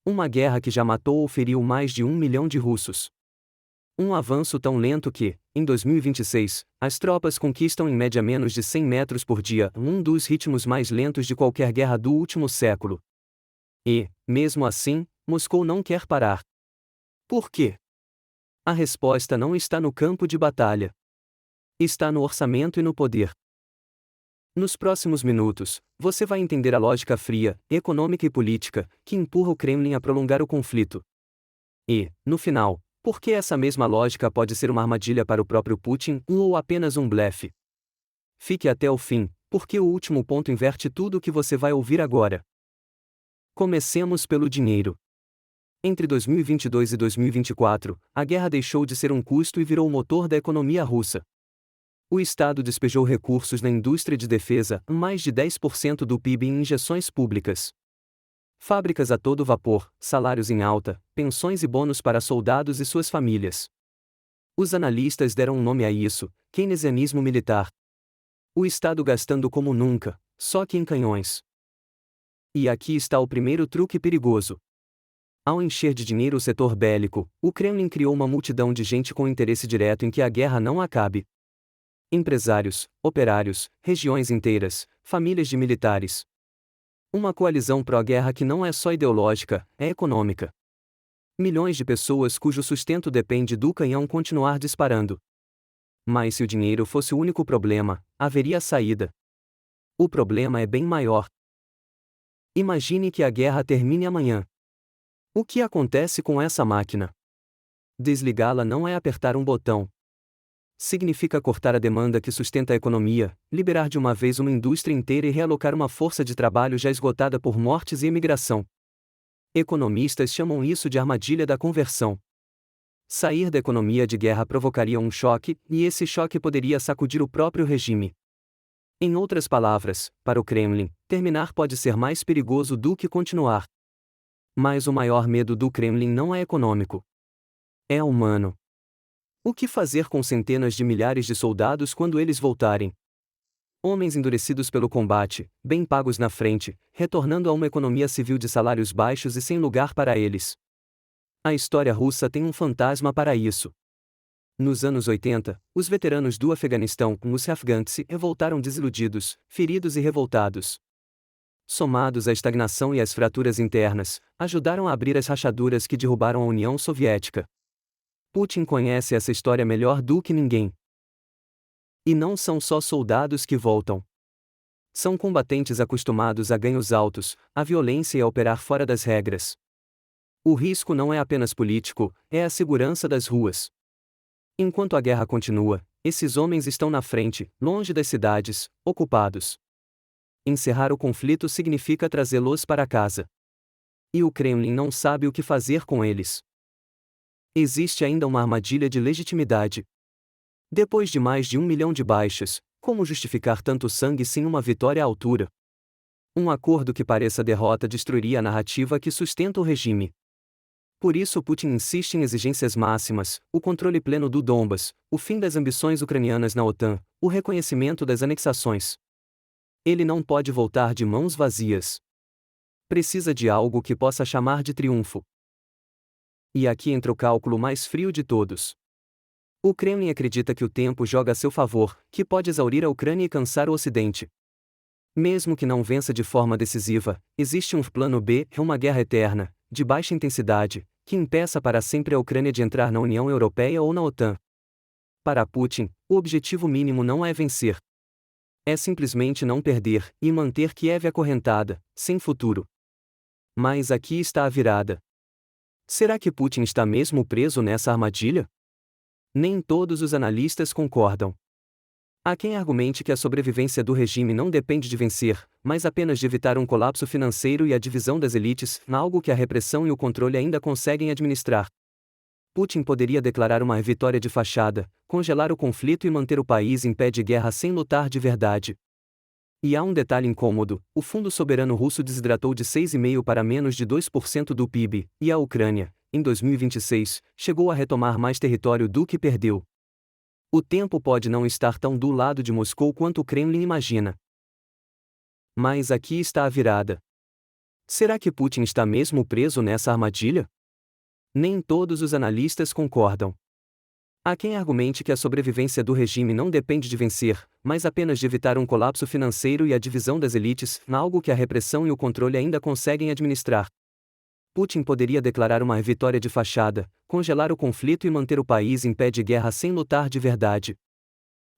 Uma guerra que já matou ou feriu mais de 1 milhão de russos. Um avanço tão lento que, em 2026, as tropas conquistam em média menos de 100 metros por dia, um dos ritmos mais lentos de qualquer guerra do último século. E, mesmo assim, Moscou não quer parar. Por quê? A resposta não está no campo de batalha. Está no orçamento e no poder. Nos próximos minutos, você vai entender a lógica fria, econômica e política, que empurra o Kremlin a prolongar o conflito. E, no final, por que essa mesma lógica pode ser uma armadilha para o próprio Putin ou apenas um blefe? Fique até o fim, porque o último ponto inverte tudo o que você vai ouvir agora. Comecemos pelo dinheiro. Entre 2022 e 2024, a guerra deixou de ser um custo e virou o motor da economia russa. O Estado despejou recursos na indústria de defesa, mais de 10% do PIB em injeções públicas. Fábricas a todo vapor, salários em alta, pensões e bônus para soldados e suas famílias. Os analistas deram um nome a isso: keynesianismo militar. O Estado gastando como nunca, só que em canhões. E aqui está o primeiro truque perigoso. Ao encher de dinheiro o setor bélico, o Kremlin criou uma multidão de gente com interesse direto em que a guerra não acabe. Empresários, operários, regiões inteiras, famílias de militares. Uma coalizão pró-guerra que não é só ideológica, é econômica. Milhões de pessoas cujo sustento depende do canhão continuar disparando. Mas se o dinheiro fosse o único problema, haveria saída. O problema é bem maior. Imagine que a guerra termine amanhã. O que acontece com essa máquina? Desligá-la não é apertar um botão. Significa cortar a demanda que sustenta a economia, liberar de uma vez uma indústria inteira e realocar uma força de trabalho já esgotada por mortes e imigração. Economistas chamam isso de armadilha da conversão. Sair da economia de guerra provocaria um choque, e esse choque poderia sacudir o próprio regime. Em outras palavras, para o Kremlin, terminar pode ser mais perigoso do que continuar. Mas o maior medo do Kremlin não é econômico. É humano. O que fazer com centenas de milhares de soldados quando eles voltarem? Homens endurecidos pelo combate, bem pagos na frente, retornando a uma economia civil de salários baixos e sem lugar para eles. A história russa tem um fantasma para isso. Nos anos 80, os veteranos do Afeganistão, os afgãs, voltaram desiludidos, feridos e revoltados. Somados à estagnação e às fraturas internas, ajudaram a abrir as rachaduras que derrubaram a União Soviética. Putin conhece essa história melhor do que ninguém. E não são só soldados que voltam. São combatentes acostumados a ganhos altos, à violência e a operar fora das regras. O risco não é apenas político, é a segurança das ruas. Enquanto a guerra continua, esses homens estão na frente, longe das cidades, ocupados. Encerrar o conflito significa trazê-los para casa. E o Kremlin não sabe o que fazer com eles. Existe ainda uma armadilha de legitimidade. Depois de mais de 1 milhão de baixas, como justificar tanto sangue sem uma vitória à altura? Um acordo que pareça derrota destruiria a narrativa que sustenta o regime. Por isso Putin insiste em exigências máximas: o controle pleno do Donbas, o fim das ambições ucranianas na OTAN, o reconhecimento das anexações. Ele não pode voltar de mãos vazias. Precisa de algo que possa chamar de triunfo. E aqui entra o cálculo mais frio de todos. O Kremlin acredita que o tempo joga a seu favor, que pode exaurir a Ucrânia e cansar o Ocidente. Mesmo que não vença de forma decisiva, existe um plano B, uma guerra eterna, de baixa intensidade, que impeça para sempre a Ucrânia de entrar na União Europeia ou na OTAN. Para Putin, o objetivo mínimo não é vencer. É simplesmente não perder, e manter Kiev acorrentada, sem futuro. Mas aqui está a virada. Será que Putin está mesmo preso nessa armadilha? Nem todos os analistas concordam. Há quem argumente que a sobrevivência do regime não depende de vencer, mas apenas de evitar um colapso financeiro e a divisão das elites, algo que a repressão e o controle ainda conseguem administrar. Putin poderia declarar uma vitória de fachada, congelar o conflito e manter o país em pé de guerra sem lutar de verdade. E há um detalhe incômodo: o Fundo Soberano Russo desidratou de 6,5% para menos de 2% do PIB, e a Ucrânia, em 2026, chegou a retomar mais território do que perdeu. O tempo pode não estar tão do lado de Moscou quanto o Kremlin imagina. Mas aqui está a virada. Será que Putin está mesmo preso nessa armadilha? Nem todos os analistas concordam. Há quem argumente que a sobrevivência do regime não depende de vencer, mas apenas de evitar um colapso financeiro e a divisão das elites, algo que a repressão e o controle ainda conseguem administrar. Putin poderia declarar uma vitória de fachada, congelar o conflito e manter o país em pé de guerra sem lutar de verdade.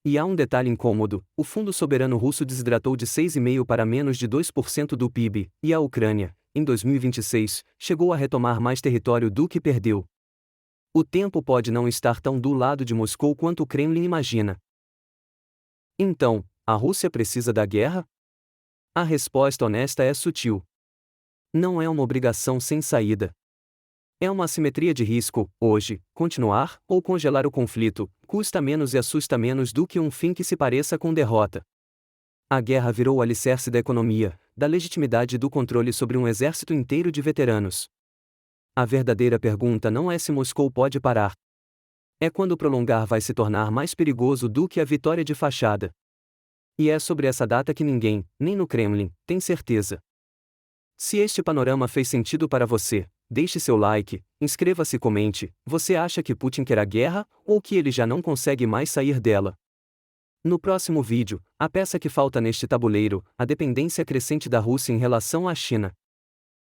E há um detalhe incômodo: o Fundo Soberano Russo desidratou de 6,5% para menos de 2% do PIB, e a Ucrânia, em 2026, chegou a retomar mais território do que perdeu. O tempo pode não estar tão do lado de Moscou quanto o Kremlin imagina. Então, a Rússia precisa da guerra? A resposta honesta é sutil. Não é uma obrigação sem saída. É uma assimetria de risco: hoje, continuar ou congelar o conflito custa menos e assusta menos do que um fim que se pareça com derrota. A guerra virou o alicerce da economia, da legitimidade e do controle sobre um exército inteiro de veteranos. A verdadeira pergunta não é se Moscou pode parar. É quando prolongar vai se tornar mais perigoso do que a vitória de fachada. E é sobre essa data que ninguém, nem no Kremlin, tem certeza. Se este panorama fez sentido para você, deixe seu like, inscreva-se e comente: você acha que Putin quer a guerra, ou que ele já não consegue mais sair dela? No próximo vídeo, a peça que falta neste tabuleiro: a dependência crescente da Rússia em relação à China.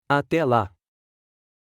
Até lá!